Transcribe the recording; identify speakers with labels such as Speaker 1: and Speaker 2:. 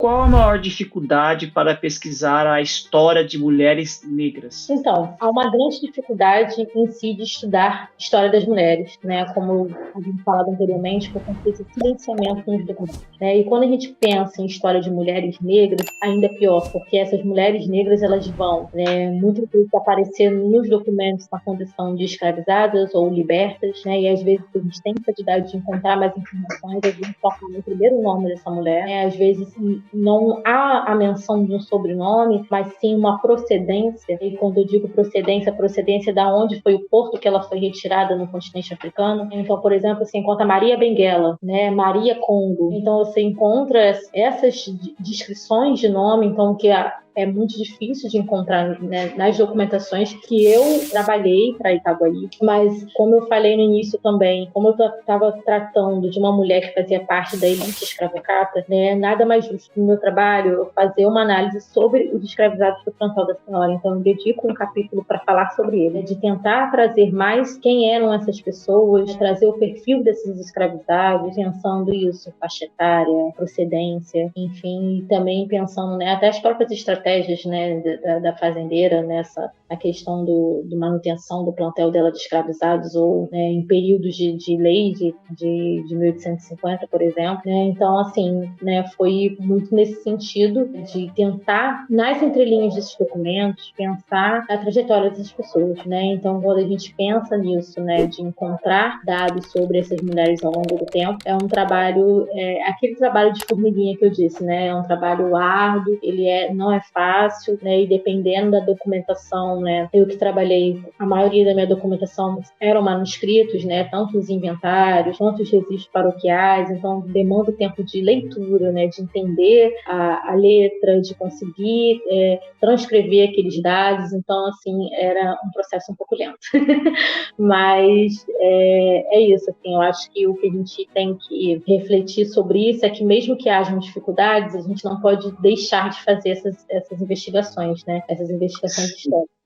Speaker 1: qual a maior dificuldade para pesquisar a história de mulheres negras?
Speaker 2: Então, há uma grande dificuldade em si de estudar a história das mulheres, né? Como eu havia falado anteriormente, por conta desse silenciamento nos documentos, né? E quando a gente pensa em história de mulheres negras, ainda é pior, porque essas mulheres negras, elas vão, né, muitas vezes aparecer nos documentos na condição de escravizadas ou libertas, né? E às vezes a gente tem dificuldade de encontrar mais informações, às vezes só fala o primeiro nome dessa mulher, né? Às vezes não há a menção de um sobrenome, mas sim uma procedência. E quando eu digo procedência, procedência da onde foi o porto que ela foi retirada no continente africano. Então, por exemplo, você encontra Maria Benguela, né? Maria Congo. Então, você encontra essas descrições de nome, então que é muito difícil de encontrar, né, nas documentações que eu trabalhei para Itaguaí, mas como eu falei no início também, como eu estava tratando de uma mulher que fazia parte da elite escravocrata, né, nada mais justo no meu trabalho eu fazer uma análise sobre os escravizados do Plantel da Senhora. Então eu dedico um capítulo para falar sobre ele, de tentar trazer mais quem eram essas pessoas, trazer o perfil desses escravizados, pensando isso, faixa etária, procedência, enfim, e também pensando, né, até as próprias estratégias, né, da fazendeira nessa a questão do manutenção do plantel dela de escravizados ou, né, em períodos de lei de 1850, por exemplo, né? Então, assim, né, foi muito nesse sentido de tentar, nas entrelinhas desses documentos, pensar a trajetória dessas pessoas, né? Então, quando a gente pensa nisso, né, de encontrar dados sobre essas mulheres ao longo do tempo, é um trabalho, aquele trabalho de formiguinha que eu disse, né? É um trabalho árduo, ele não é fácil, né? E dependendo da documentação, né? Eu que trabalhei, a maioria da minha documentação eram manuscritos, né? Tanto os inventários, quanto os registros paroquiais, então demanda tempo de leitura, né? De entender a letra, de conseguir transcrever aqueles dados, então, assim, era um processo um pouco lento. Mas é isso, assim, eu acho que o que a gente tem que refletir sobre isso é que mesmo que hajam dificuldades, a gente não pode deixar de fazer essas investigações, né? Essas investigações históricas.